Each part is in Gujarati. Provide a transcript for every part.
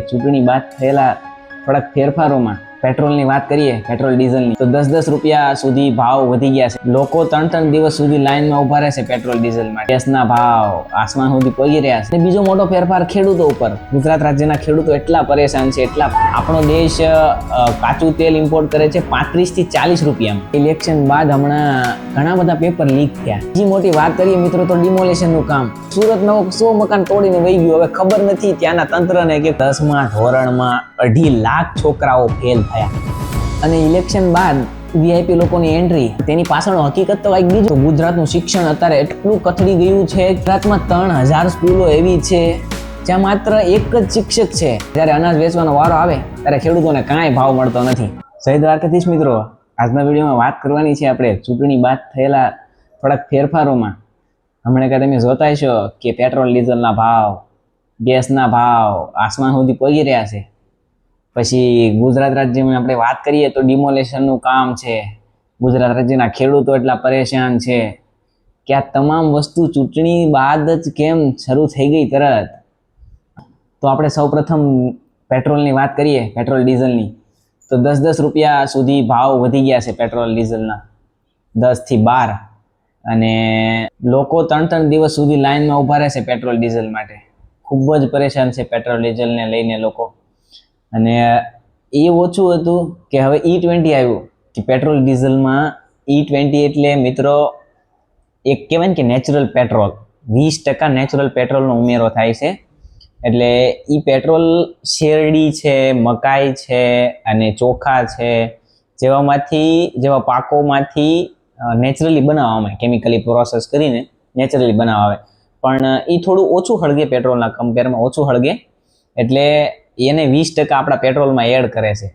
ચૂંટણી બાદ થયેલા થોડાક ફેરફારોમાં પેટ્રોલની વાત કરીએ, પેટ્રોલ ડીઝલની, તો 10-10 રૂપિયા સુધી ભાવ વધી ગયા છે. લોકો 3-3 દિવસ સુધી લાઇનમાં ઉભા રહેશે પેટ્રોલ ડીઝલ માટે. ગેસના ભાવ આસમાન સુધી પહોંચી રહ્યા છે. બીજો મોટો ફેરફાર ખેડૂતો ઉપર. ગુજરાત રાજ્યના ખેડૂતો એટલા પરેશાન છે, એટલા. આપણો દેશ કાચું તેલ ઇમ્પોર્ટ કરે છે 35 થી 40 રૂપિયામાં. ઇલેક્શન બાદ હમણાં ઘણા બધા પેપર લીક થયા. બીજી મોટી વાત કરીએ મિત્રો તો ડિમોલેશનનું કામ. સુરતનો 100 મકાન તોડીને વહી ગયું. હવે ખબર નથી ત્યાંના તંત્રને કે 10મા ધોરણમાં 2.5 લાખ છોકરાઓ ફેલ થયા. અને ઇલેક્શન બાદ વીઆઈપી લોકોની એન્ટ્રી, તેની પાછળ હકીકત તો કંઈક બીજું. ગુજરાતનું શિક્ષણ અત્યારે એટલું કથળી ગયું છે. ગુજરાતમાં 3000 સ્કૂલો એવી છે જ્યાં માત્ર એક જ શિક્ષક છે. જ્યારે અનાજ વેચવાનો વારો આવે ત્યારે ખેડૂતોને કાંઈ ભાવ મળતો નથી. જય દ્વારકાધીશ મિત્રો, આજના વિડીયોમાં વાત કરવાની છે આપણે ચૂંટણી બાદ થયેલા થોડાક ફેરફારોમાં. હમણાં કાંઈ તમે જોતા હશો કે પેટ્રોલ ડીઝલના ભાવ, ગેસના ભાવ આસમાન સુધી પહોંચી રહ્યા છે. પછી ગુજરાત રાજ્યમાં આપણે વાત કરીએ તો ડિમોલેશનનું કામ છે. ગુજરાત રાજ્યના ખેડૂતો એટલા પરેશાન છે કે આ તમામ વસ્તુ ચૂંટણી બાદ જ કેમ શરૂ થઈ ગઈ તરત. તો આપણે સૌપ્રથમ પેટ્રોલની વાત કરીએ, પેટ્રોલ ડીઝલની, તો 10-10 રૂપિયા સુધી ભાવ વધી ગયા છે પેટ્રોલ ડીઝલના, 10 થી 12. અને લોકો 3-3 દિવસ સુધી લાઇનમાં ઊભા રહેશે પેટ્રોલ ડીઝલ માટે. ખૂબ જ પરેશાન છે પેટ્રોલ ડીઝલને લઈને લોકો. અને એ ઓછું હતું કે હવે E20 આવ્યું, કે પેટ્રોલ ડીઝલમાં E20 એટલે મિત્રો એક કહેવાય ને કે નેચરલ પેટ્રોલ, 20% નેચરલ પેટ્રોલનો ઉમેરો થાય છે. એટલે એ પેટ્રોલ શેરડી છે, મકાઈ છે અને ચોખા છે જેવા પાકોમાંથી નેચરલી બનાવવામાં આવે, કેમિકલી પ્રોસેસ કરીને નેચરલી બનાવવામાં આવે. પણ એ થોડું ઓછું હળગે, પેટ્રોલના કમ્પેરમાં ઓછું હળગે. એટલે એને 20% આપણા પેટ્રોલમાં એડ કરે છે.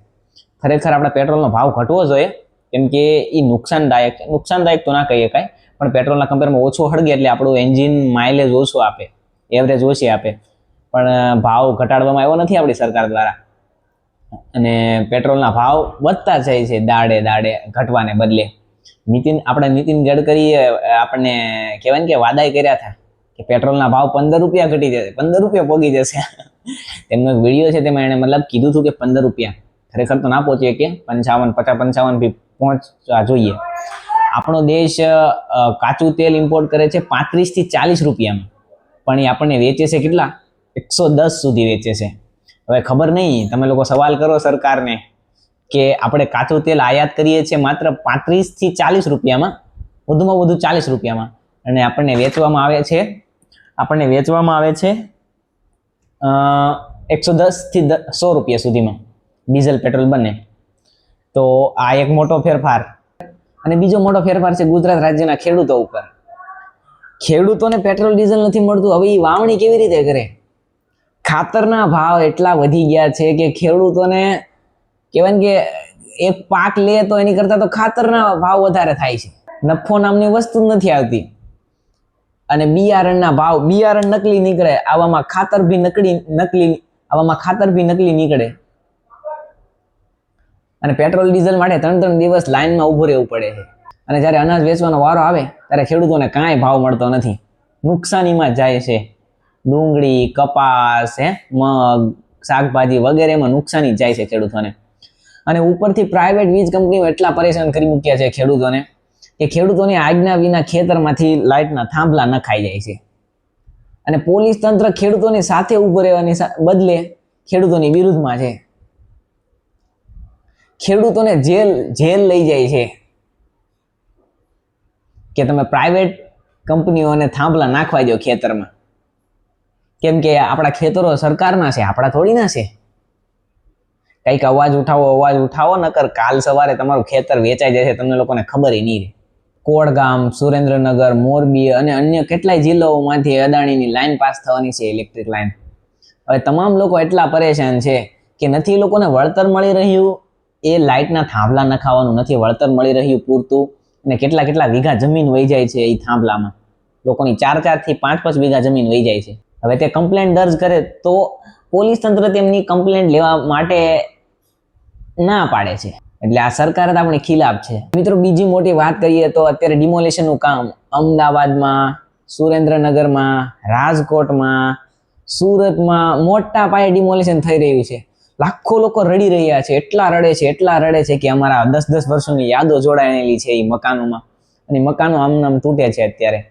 ખરેખર આપણા પેટ્રોલનો ભાવ ઘટવો જોઈએ, કેમ કે એ નુકસાનદાયક તો ના કહીએ કાંઈ, પણ પેટ્રોલના કમ્પેરમાં ઓછો હળગે એટલે આપણું એન્જિન માઇલેજ ઓછું આપે, એવરેજ ઓછી આપે. પણ ભાવ ઘટાડવામાં આવ્યો નથી આપણી સરકાર દ્વારા. અને પેટ્રોલના ભાવ વધતા જાય છે દાડે ઘટવાને બદલે. આપણા નીતિન ગડકરીએ આપણને કહેવાય ને કે વાદાય કર્યા હતા કે પેટ્રોલના ભાવ 15 રૂપિયા ઘટી જશે, 15 રૂપિયા પહોંચી જશે. તેમનો એક વિડીયો છે તેમાં એણે મતલબ કીધું હતું કે 15 રૂપિયા. ખરેખર તો ના પહોંચીએ, કે 55 બી પહોંચવા જોઈએ. આપણો દેશ કાચું તેલ ઇમ્પોર્ટ કરે છે 35 થી 40 રૂપિયામાં, પણ એ આપણને વેચે છે કેટલા? 110 સુધી વેચે છે. હવે ખબર નહીં, તમે લોકો સવાલ કરો સરકારને કે આપણે કાચું તેલ આયાત કરીએ છીએ માત્ર 35 થી 40 રૂપિયામાં, વધુમાં વધુ 40 રૂપિયામાં, અને આપણને વેચવામાં આવે છે 110 થી 100 રૂપિયા સુધીમાં ડીઝલ પેટ્રોલ બને. તો આ એક મોટો ફેરફાર. અને બીજો મોટો ફેરફાર છે ગુજરાત રાજ્યના ખેડૂતો ઉપર. ખેડૂતોને પેટ્રોલ ડીઝલ નથી મળતું, હવે એ વાવણી કેવી રીતે કરે? ખાતરના ભાવ એટલા વધી ગયા છે કે ખેડૂતોને કહેવાય ને કે એક પાક લે તો એની કરતાં તો ખાતરના ભાવ વધારે થાય છે. નફો નામની વસ્તુ નથી આવતી. અને બિયારણ નકલી નીકળે, આવામાં ખાતર ભી નકલી નીકળે. અને પેટ્રોલ ડીઝલ માટે 3-3 દિવસ લાઇનમાં ઊભું રહેવું પડે છે. અને જ્યારે અનાજ વેચવાનો વારો આવે ત્યારે ખેડૂતોને કાંઈ ભાવ મળતો નથી, નુકસાનીમાં જાય છે. ડુંગળી, કપાસ, મગ, શાકભાજી વગેરેમાં નુકસાની જાય છે ખેડૂતોને. અને ઉપરથી પ્રાઇવેટ વીજ કંપનીઓ એટલા પરેશાન કરી મૂક્યા છે ખેડૂતોને કે ખેડૂતોની આજ્ઞા વિના ખેતરમાંથી લાઇટના થાંભલા નખાઈ જાય છે. અને પોલીસ તંત્ર ખેડૂતોની સાથે ઊભું રહેવાની બદલે ખેડૂતોની વિરુદ્ધમાં છે. ખેડૂતોને જેલ લઈ જાય છે કે તમે પ્રાઇવેટ કંપનીઓને થાંભલા નાખવા દો ખેતરમાં. કેમ કે આપણા ખેતરો સરકારના છે, આપણા થોડી ના છે. કંઈક અવાજ ઉઠાવો, નકર કાલ સવારે તમારું ખેતર વેચાઈ જશે, તમને લોકોને ખબર નહીં રહે. કોળગામ, સુરેન્દ્રનગર, મોરબી અને અન્ય કેટલાય જિલ્લાઓમાંથી અદાણીની લાઈન પાસ થવાની છે, ઇલેક્ટ્રિક લાઈન. હવે તમામ લોકો એટલા પરેશાન છે કે નથી લોકોને વળતર મળી રહ્યું, એ લાઇટના થાંભલા નખાવાનું નથી વળતર મળી રહ્યું પૂરતું. અને કેટલા વીઘા જમીન વહી જાય છે એ થાંભલામાં. લોકોની 4 થી 5 વીઘા જમીન વહી જાય છે. હવે તે કમ્પ્લેન્ટ દર્જ કરે તો પોલીસ તંત્ર તેમની કમ્પ્લેન્ટ લેવા માટે ના પાડે છે. એટલે આ સરકાર જ આપણી ખિલાફ છે. મિત્રો બીજી મોટી વાત કરીએ તો અત્યારે ડિમોલેશનનું કામ અમદાવાદમાં, સુરેન્દ્રનગરમાં, રાજકોટમાં, સુરતમાં મોટા પાયે ડિમોલિશન થઈ રહ્યું છે. લાખો લોકો રડી રહ્યા છે, એટલા રડે છે કે અમારા 10-10 વર્ષોની યાદો જોડાયેલી છે એ મકાનોમાં, અને મકાનો આમ તૂટે છે અત્યારે.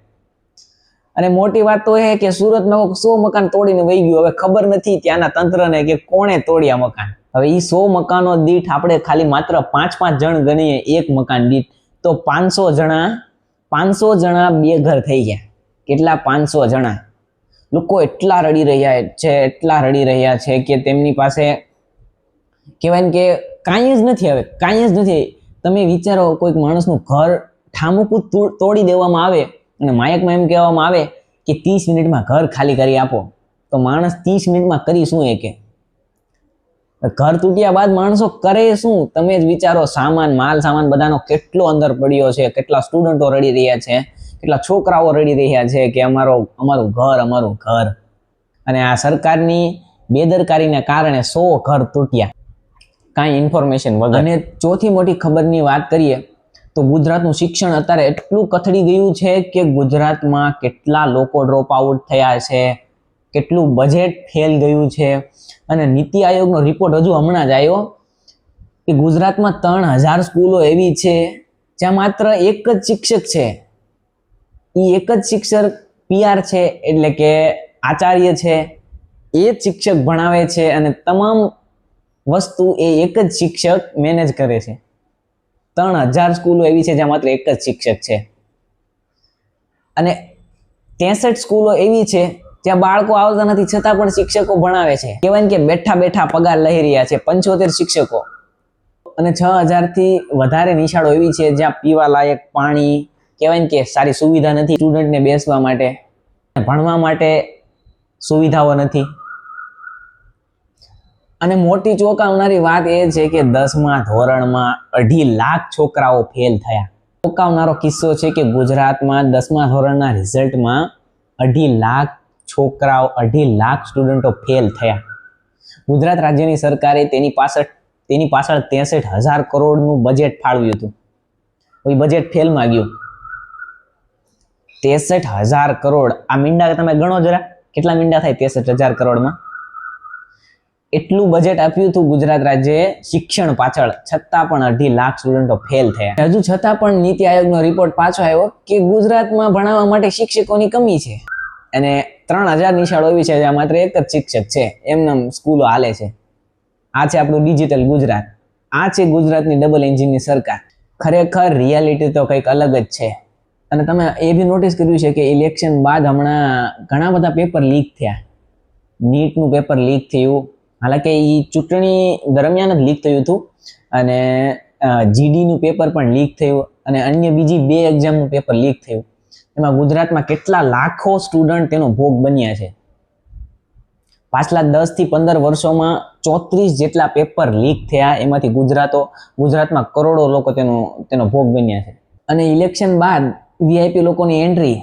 અને મોટી વાત તો એ કે સુરતમાં 100 મકાન તોડીને વહી ગયું. હવે ખબર નથી ત્યાંના તંત્રને કે કોણે તોડ્યા મકાન. હવે એ 100 મકાનો દીઠ આપણે ખાલી માત્ર 5-5 જણ ગણીએ એક મકાન દીઠ, તો 500 જણા બે ઘર થઈ ગયા. કેટલા? 500 જણા. લોકો એટલા રડી રહ્યા છે કે તેમની પાસે કહેવાય ને કે કાંઈ જ નથી. હવે કાંઈ જ નથી. તમે વિચારો, કોઈક માણસનું ઘર ઠામુકું તોડી દેવામાં આવે અને માયકમાં એમ કહેવામાં આવે કે 30 મિનિટમાં ઘર ખાલી કરી આપો, તો માણસ 30 મિનિટમાં કરી શું? કે ઘર તૂટ્યા બાદ માણસો કરે શું? તમે જ વિચારો. માલ સામાન બધાનો કેટલો અંદર પડ્યો છે, કેટલા સ્ટુડન્ટો રડી રહ્યા છે, કેટલા છોકરાઓ રડી રહ્યા છે કે અમારું ઘર. અને આ સરકારની બેદરકારીને કારણે 100 ઘર તૂટ્યા, કાંઈ ઇન્ફોર્મેશન વગર. અને ચોથી મોટી ખબરની વાત કરીએ તો ગુજરાતનું શિક્ષણ અત્યારે એટલું કથળી ગયું છે કે ગુજરાતમાં કેટલા લોકો ડ્રોપ આઉટ થયા છે, કેટલું બજેટ ફેલ ગયું છે. અને નીતિ આયોગનો રિપોર્ટ હજુ હમણાં જ આવ્યો કે ગુજરાતમાં 3000 સ્કૂલો એવી છે જ્યાં માત્ર એક જ શિક્ષક છે. એ એક જ શિક્ષક PR છે, એટલે કે આચાર્ય છે. એ જ શિક્ષક ભણાવે છે અને તમામ વસ્તુ એ એક જ શિક્ષક મેનેજ કરે છે. 3000 સ્કૂલો એવી છે જ્યાં માત્ર એક જ શિક્ષક છે. અને 63 સ્કૂલો એવી છે જ્યાં બાળકો આવતા નથી છતાં પણ શિક્ષકો ભણાવે છે. કહેવાય કે બેઠા પગાર લઈ રહ્યા છે 75 શિક્ષકો. અને 6000 થી વધારે નિશાળો એવી છે જ્યાં પીવા લાયક પાણી, કહેવાય કે સારી સુવિધા નથી, સ્ટુડન્ટને બેસવા માટે, ભણવા માટે સુવિધાઓ નથી. અને મોટી ચોંકાવનારી વાત એ છે કે 10મા ધોરણમાં 2.5 લાખ છોકરાઓ ફેલ થયા. ચોંકાવનારો કિસ્સો છે કે ગુજરાતમાં 10મા ધોરણના રિઝલ્ટમાં 2.5 લાખ છોકરાઓ, 2.5 લાખ સ્ટુડન્ટો ફેલ થયા. ગુજરાત રાજ્યની સરકારે તેની પાછળ 63,000 કરોડનું બજેટ ફાળવ્યું હતું. એ બજેટ ફેલમાં ગયું. 63,000 કરોડ. આ મીંડા તમે ગણો જરા, કેટલા મીંડા થાય 63,000 કરોડમાં? એટલું બજેટ આપ્યું હતું ગુજરાત રાજ્યએ શિક્ષણ પાછળ, છતાં પણ 2.5 લાખ સ્ટુડન્ટો ફેલ થયા. હજુ છતાં પણ નીતિ આયોગનો રિપોર્ટ પાછો આવ્યો કે ગુજરાતમાં ભણાવવા માટે શિક્ષકોની કમી છે. અને 3000 નિશાળો એવી છે જ્યાં માત્ર એક જ શિક્ષક છે. એમને સ્કૂલો હાલે છે. આ છે આપણું ડિજિટલ ગુજરાત. આ છે ગુજરાતની ડબલ એન્જિનની સરકાર. ખરેખર રિયાલિટી તો કંઈક અલગ જ છે. અને તમે એ બી નોટિસ કર્યું છે કે ઇલેક્શન બાદ હમણાં ઘણા બધા પેપર લીક થયા. નીટનું પેપર લીક થયું, હાલાકે એ ચૂંટણી દરમિયાન જ લીક થયું હતું. અને GDનું પેપર પણ લીક થયું, અને અન્ય બીજી 2 એક્ઝામનું પેપર લીક થયું. એમાં ગુજરાતમાં કેટલા લાખો સ્ટુડન્ટ તેનો ભોગ બન્યા છે. પાછલા 10 થી 15 વર્ષોમાં 34 જેટલા પેપર લીક થયા. એમાંથી ગુજરાતમાં કરોડો લોકો તેનો ભોગ બન્યા છે. અને ઇલેક્શન બાદ VIP લોકોની એન્ટ્રી,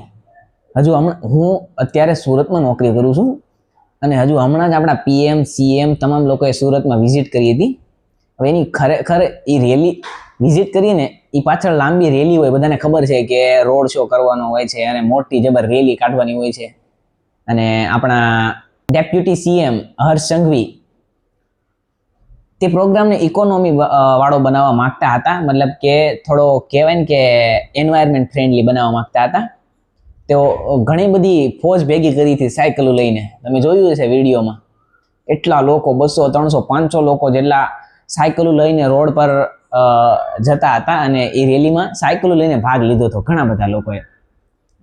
હું અત્યારે સુરતમાં નોકરી કરું છું, અને હજુ હમણાં જ આપણા PM, CM તમામ લોકોએ સુરતમાં વિઝિટ કરી હતી. હવે એની ખરેખર એ રેલી વિઝિટ કરીને એ પાછળ લાંબી રેલી હોય. બધાને ખબર છે કે રોડ શો કરવાનો હોય છે અને મોટી જબર રેલી કાઢવાની હોય છે. અને આપણા ડેપ્યુટી CM હર્ષ સંઘવી તે પ્રોગ્રામને ઇકોનોમી વાળો બનાવવા માંગતા હતા. મતલબ કે થોડો કહેવાય ને કે એન્વાયરમેન્ટ ફ્રેન્ડલી બનાવવા માંગતા હતા. તેઓ ઘણી બધી ફોજ ભેગી કરી હતી સાયકલો લઈને. તમે જોયું હશે વિડીયોમાં. એટલા લોકો 200, 300, 500 લોકો જેટલા સાયકલો લઈને રોડ પર જતા હતા. અને એ રેલીમાં સાયકલો લઈને ભાગ લીધો હતો ઘણા બધા લોકોએ.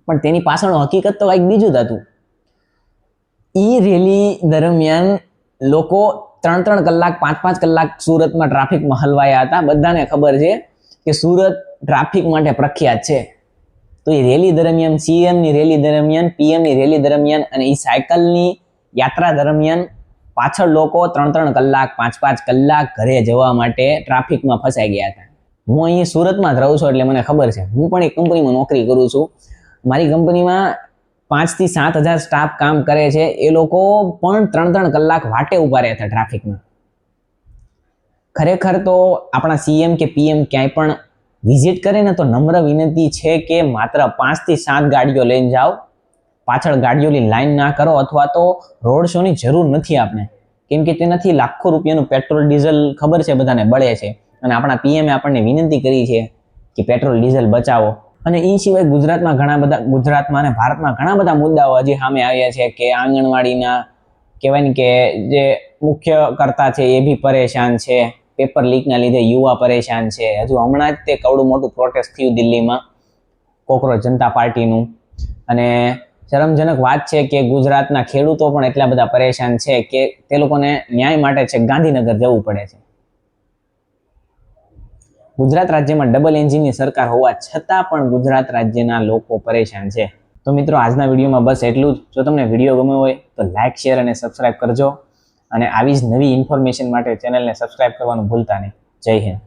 પણ તેની પાછળનો હકીકત તો કંઈક બીજું જ હતું. એ રેલી દરમિયાન લોકો 3-3 કલાક, 5-5 કલાક સુરતમાં ટ્રાફિકમાં હલવાયા હતા. બધાને ખબર છે કે સુરત ટ્રાફિક માટે પ્રખ્યાત છે. તો એ રેલી દરમિયાન, CMની રેલી દરમિયાન, PMની રેલી દરમિયાન અને એ સાયકલની યાત્રા દરમિયાન પાછળ લોકો 3-3 કલાક, 5-5 કલાક ઘરે જવા માટે ટ્રાફિકમાં ફસાઈ ગયા હતા. હું અહીં સુરતમાં જ રહું છું એટલે મને ખબર છે. હું પણ એક કંપનીમાં નોકરી કરું છું. મારી કંપનીમાં 5 થી 7,000 સ્ટાફ કામ કરે છે. એ લોકો પણ 3-3 કલાક વાટે ઉભા રહ્યા હતા ટ્રાફિકમાં. ખરેખર તો આપણા CM કે PM ક્યાંય પણ વિઝિટ કરે ને તો નમ્ર વિનંતી છે કે માત્ર 5 થી 7 ગાડીઓ લઈને જાઓ. પાછળ ગાડીઓની લાઈન ના કરો અથવા તો રોડ શોની જરૂર નથી આપણે, કેમ કે તેનાથી લાખો રૂપિયાનું પેટ્રોલ ડીઝલ ખબર છે બધાને બળે છે. અને આપણા પીએમએ આપણને વિનંતી કરી છે કે પેટ્રોલ ડીઝલ બચાવો. અને એ સિવાય ગુજરાતમાં અને ભારતમાં ઘણા બધા મુદ્દાઓ હજી સામે આવ્યા છે કે આંગણવાડીના કહેવાય ને કે જે મુખ્ય કર્તા છે એ બી પરેશાન છે, પેપર લીકના લીધે યુવા પરેશાન છે. હજુ હમણાં જ તે કવડું મોટું પ્રોટેસ્ટ થયું દિલ્હીમાં કોકરોચ જનતા પાર્ટીનું. અને શરમજનક વાત છે કે ગુજરાતના ખેડૂતો પણ એટલા બધા પરેશાન છે કે તે લોકોને ન્યાય માટે છે ગાંધીનગર જવું પડે છે. ગુજરાત રાજ્યમાં ડબલ એન્જિનની સરકાર હોવા છતાં પણ ગુજરાત રાજ્યના લોકો પરેશાન છે. તો મિત્રો આજના વિડીયોમાં બસ એટલું જ. જો તમને વિડીયો ગમ્યો હોય તો લાઇક, શેર અને સબસ્ક્રાઇબ કરજો. અને આવી જ નવી ઇન્ફોર્મેશન માટે ચેનલને સબસ્ક્રાઇબ કરવાનું ભૂલતા નહીં. જય હિન્દ.